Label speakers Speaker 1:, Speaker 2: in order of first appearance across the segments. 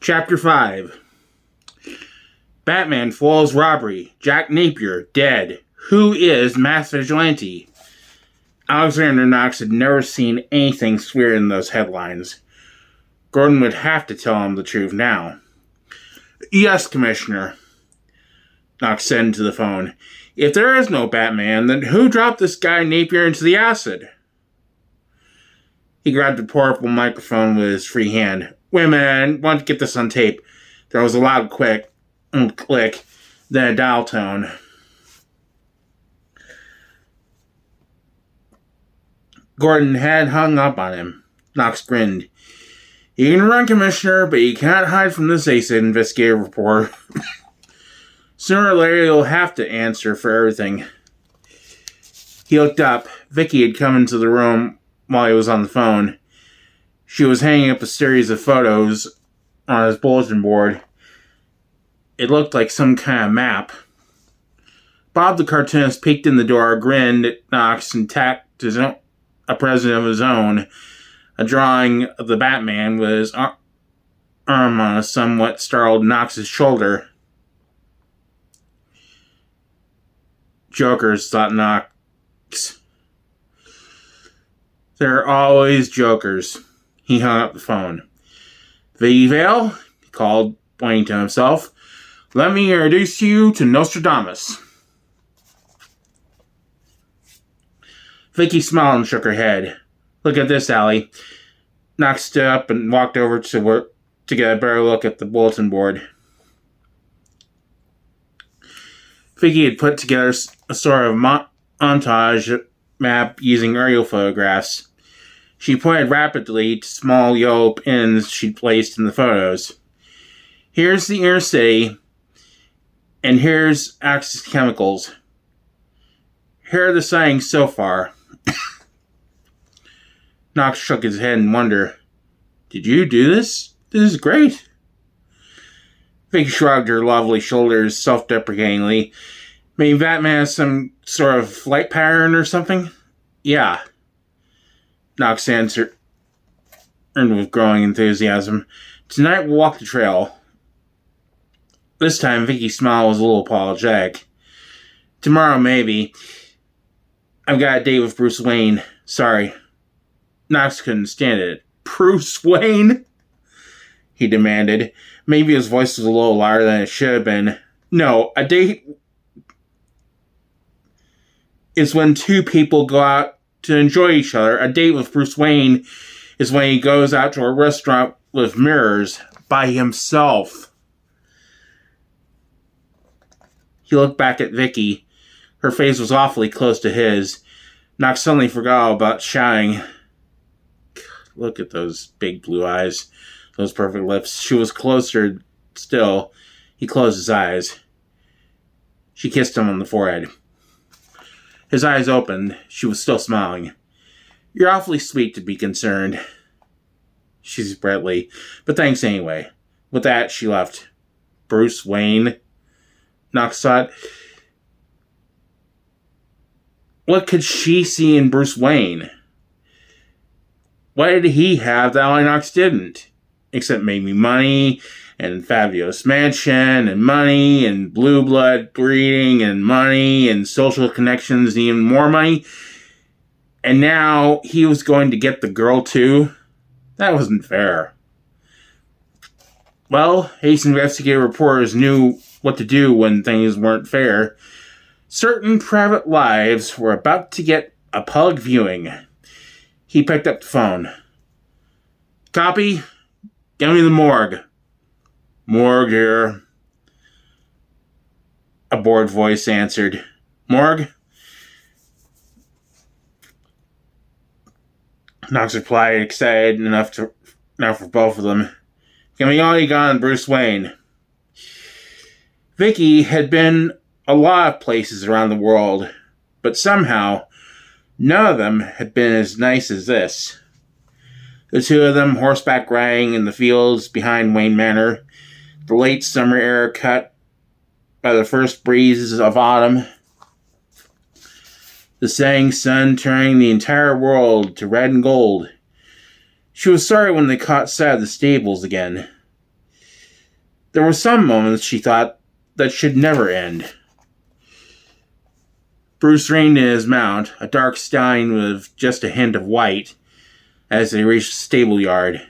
Speaker 1: Chapter 5. Batman foils robbery. Jack Napier dead. Who is mass vigilante? Alexander Knox had never seen anything sweeter than those headlines. Gordon would have to tell him the truth now. Yes, Commissioner, Knox said into the phone. If there is no Batman, then who dropped this guy Napier into the acid? He grabbed the portable microphone with his free hand. Wait a minute, I want to get this on tape. There was a loud click, then a dial tone. Gordon had hung up on him. Knox grinned. You can run, Commissioner, but you can't hide from this ACE investigative report. Sooner or later, you'll have to answer for everything. He looked up. Vicki had come into the room while he was on the phone. She was hanging up a series of photos on his bulletin board. It looked like some kind of map. Bob the cartoonist peeked in the door, grinned at Knox, and tacked a present of his own, a drawing of the Batman with his arm on a somewhat startled Knox's shoulder. Jokers, thought Knox. There are always jokers. He hung up the phone. Vicki Vale, he called, pointing to himself. Let me introduce you to Nostradamus. Vicki smiled and shook her head. Look at this, Allie. Knox stood up and walked over to get a better look at the bulletin board. Vicki had put together a sort of montage map using aerial photographs. She pointed rapidly to small yellow pins she'd placed in the photos. Here's the inner city, and here's Axis Chemicals. Here are the sightings so far. Knox shook his head in wonder. Did you do this? This is great. Vicki shrugged her lovely shoulders self-deprecatingly. Maybe Batman has some sort of flight pattern or something? Yeah. Knox answered with growing enthusiasm. Tonight we'll walk the trail. This time Vicki's smile was a little apologetic. Tomorrow maybe. I've got a date with Bruce Wayne. Sorry. Knox couldn't stand it. Bruce Wayne? He demanded. Maybe his voice was a little louder than it should have been. No, a date is when two people go out to enjoy each other. A date with Bruce Wayne is when he goes out to a restaurant with mirrors by himself. He looked back at Vicki. Her face was awfully close to his. Knox suddenly forgot about shouting. Look at those big blue eyes. Those perfect lips. She was closer still. He closed his eyes. She kissed him on the forehead. His eyes opened. She was still smiling. You're awfully sweet to be concerned. She's brightly. But thanks anyway. With that, she left. Bruce Wayne? Knox thought. What could she see in Bruce Wayne? What did he have that Ally Knox didn't? Except maybe money, and fabulous mansion, and money, and blue blood breeding, and money, and social connections, and even more money. And now he was going to get the girl too? That wasn't fair. Well, Ace investigative reporters knew what to do when things weren't fair. Certain private lives were about to get a public viewing. He picked up the phone. Copy? Give me the morgue. Morgue here. A bored voice answered. Morgue? Knox replied, excited enough for both of them. Give me all you got on Bruce Wayne. Vicki had been a lot of places around the world, but somehow none of them had been as nice as this. The two of them horseback riding in the fields behind Wayne Manor, the late summer air cut by the first breezes of autumn, the setting sun turning the entire world to red and gold. She was sorry when they caught sight of the stables again. There were some moments, she thought, that should never end. Bruce reined in his mount, a dark stallion with just a hint of white, as they reached the stable yard.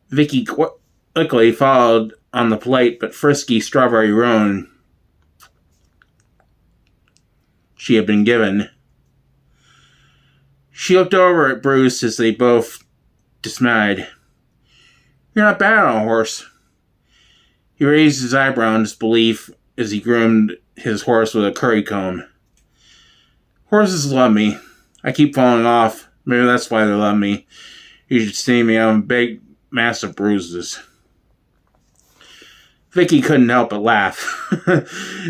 Speaker 1: Vicki quickly followed on the polite but frisky strawberry roan she had been given. She looked over at Bruce as they both dismayed. "You're not bad on a horse." He raised his eyebrow in disbelief as he groomed his horse with a curry comb. "Horses love me. I keep falling off. Maybe that's why they love me. You should see me. I'm a big mass of bruises." Vicki couldn't help but laugh.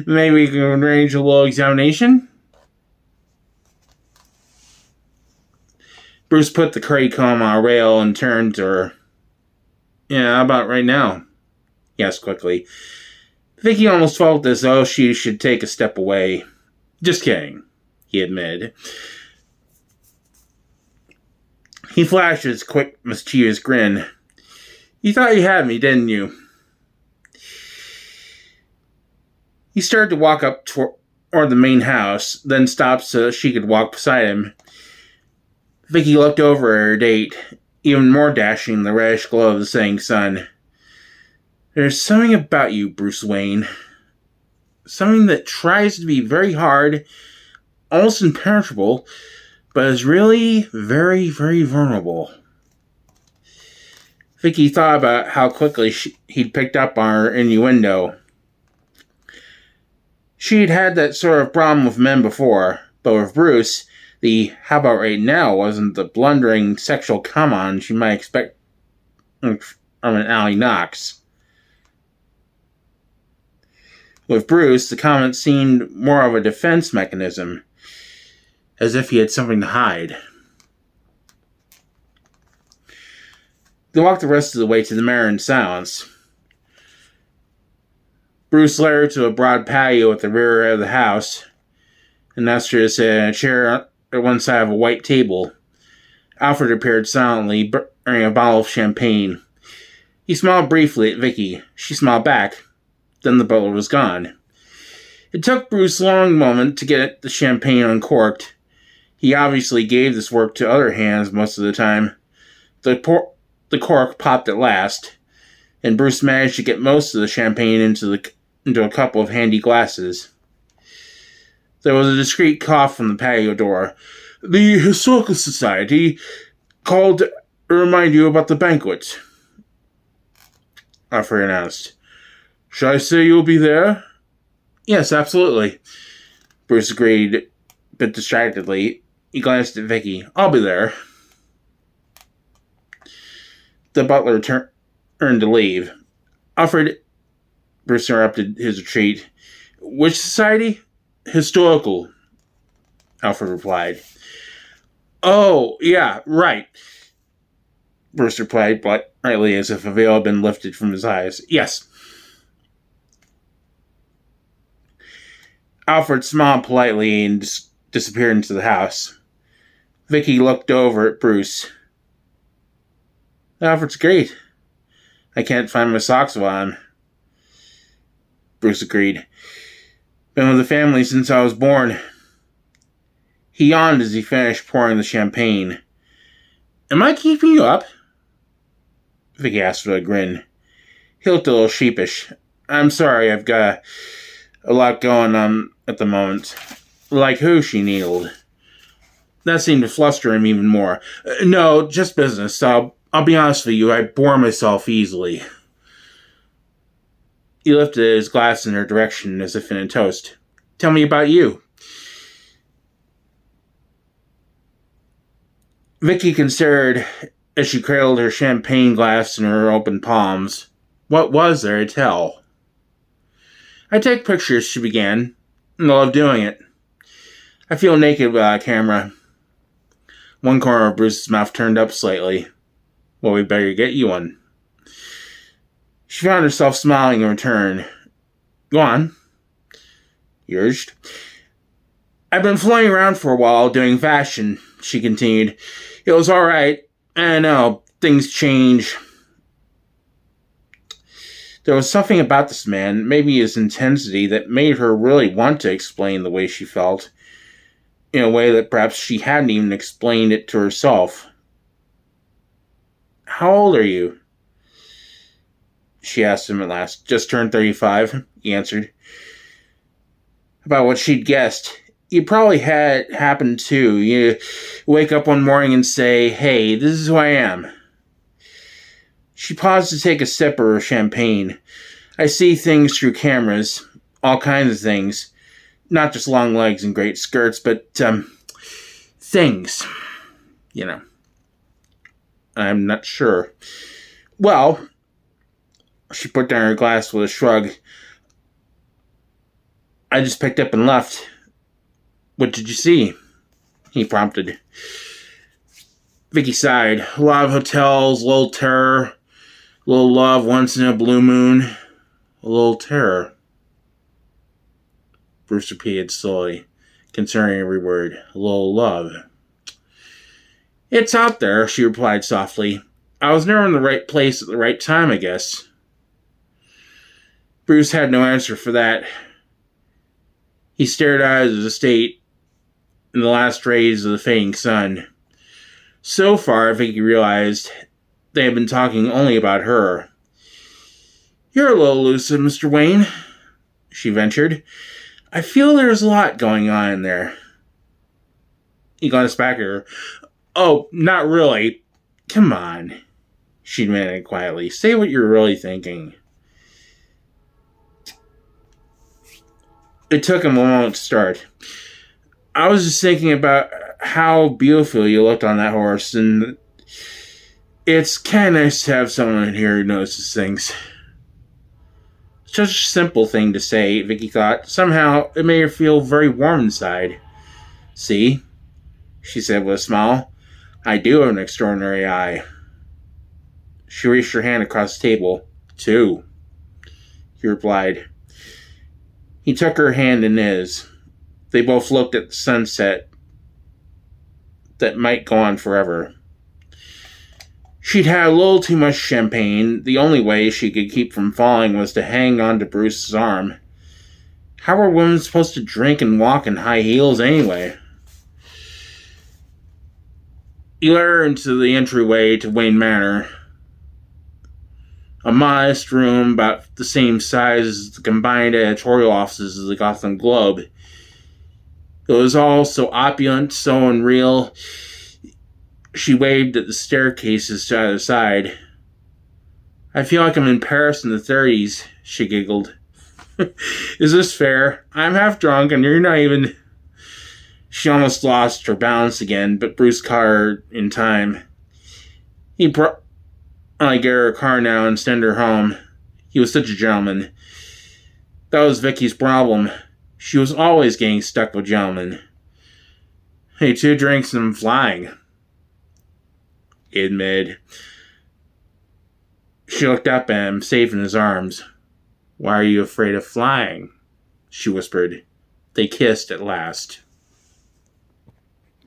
Speaker 1: "Maybe we can arrange a little examination?" Bruce put the curry comb on a rail and turned to her. "Yeah, how about right now?" he asked quickly. Vicki almost felt as though she should take a step away. "Just kidding," he admitted. He flashed his quick, mischievous grin. "You thought you had me, didn't you?" He started to walk up toward the main house, then stopped so she could walk beside him. Vicki looked over at her date, even more dashing in the reddish glow of the setting sun. "There's something about you, Bruce Wayne. Something that tries to be very hard, almost impenetrable, but is really very, very vulnerable." Vicki thought about how quickly he'd picked up on her innuendo. She'd had that sort of problem with men before, but with Bruce, the "how about right now" wasn't the blundering sexual come-on she might expect from an Allie Knox. With Bruce, the comment seemed more of a defense mechanism, as if he had something to hide. They walked the rest of the way to the manor in silence. Bruce led her to a broad patio at the rear of the house, and asked her to sit in a chair at one side of a white table. Alfred appeared silently, bearing a bottle of champagne. He smiled briefly at Vicki. She smiled back. Then the butler was gone. It took Bruce a long moment to get the champagne uncorked. He obviously gave this work to other hands most of the time. The cork popped at last, and Bruce managed to get most of the champagne into a couple of handy glasses. There was a discreet cough from the patio door. "The Historical Society called to remind you about the banquet," Alfred announced. "Shall I say you'll be there?" "Yes, absolutely," Bruce agreed, a bit distractedly. He glanced at Vicki. "I'll be there." The butler turned to leave. "Alfred," Bruce interrupted his retreat. "Which society?" "Historical," Alfred replied. "Oh, yeah, right," Bruce replied brightly, as if a veil had been lifted from his eyes. "Yes." Alfred smiled politely and disappeared into the house. Vicki looked over at Bruce. "Alfred's great. I can't find my socks on him." Bruce agreed. "Been with the family since I was born." He yawned as he finished pouring the champagne. "Am I keeping you up?" Vicki asked with a grin. He looked a little sheepish. "I'm sorry, I've got a lot going on at the moment." "Like who?" she needled. That seemed to fluster him even more. "No, just business. I'll be honest with you, I bore myself easily." He lifted his glass in her direction as if in a toast. "Tell me about you." Vicki considered as she cradled her champagne glass in her open palms. What was there to tell? "I take pictures," she began, "and I love doing it. I feel naked without a camera." One corner of Bruce's mouth turned up slightly. "Well, we better get you one." She found herself smiling in return. "Go on," he urged. "I've been flying around for a while doing fashion," she continued. "It was all right, I know, things change. There was something about this man, maybe his intensity, that made her really want to explain the way she felt, in a way that perhaps she hadn't even explained it to herself. How old are you? She asked him at last. Just turned 35, he answered. About what she'd guessed. You probably had it happen too. You wake up one morning and say, hey, this is who I am. She paused to take a sip of her champagne. I see things through cameras. All kinds of things. Not just long legs and great skirts, but, things. You know. I'm not sure. Well, she put down her glass with a shrug. I just picked up and left. What did you see? He prompted. Vicki sighed. A lot of hotels, a little terror, a little love once in a blue moon, a little terror. Bruce repeated slowly, considering every word. A little love. It's out there, she replied softly. I was never in the right place at the right time, I guess. Bruce had no answer for that. He stared out at his estate in the last rays of the fading sun. So far, Vicki realized, they had been talking only about her. You're a little elusive, Mr. Wayne, she ventured. I feel there's a lot going on in there. He glanced back at her. Oh, not really. Come on, she demanded quietly. Say what you're really thinking. It took him a moment to start. I was just thinking about how beautiful you looked on that horse, and it's kind of nice to have someone in here who notices things. Such a simple thing to say, Vicki thought. Somehow, it made her feel very warm inside. See? She said with a smile. I do have an extraordinary eye. She reached her hand across the table. 2. He replied. He took her hand in his. They both looked at the sunset that might go on forever. She'd had a little too much champagne. The only way she could keep from falling was to hang on to Bruce's arm. How were women supposed to drink and walk in high heels anyway? He led her into the entryway to Wayne Manor. A modest room about the same size as the combined editorial offices of the Gotham Globe. It was all so opulent, so unreal. She waved at the staircases to either side. I feel like I'm in Paris in the 30s, she giggled. Is this fair? I'm half drunk and you're not even... She almost lost her balance again, but Bruce caught her in time. He'd probably get her a car now and send her home. He was such a gentleman. That was Vicky's problem. She was always getting stuck with gentlemen. Hey, 2 drinks and I'm flying, he admitted. She looked up at him, safe in his arms. Why are you afraid of flying? She whispered. They kissed at last.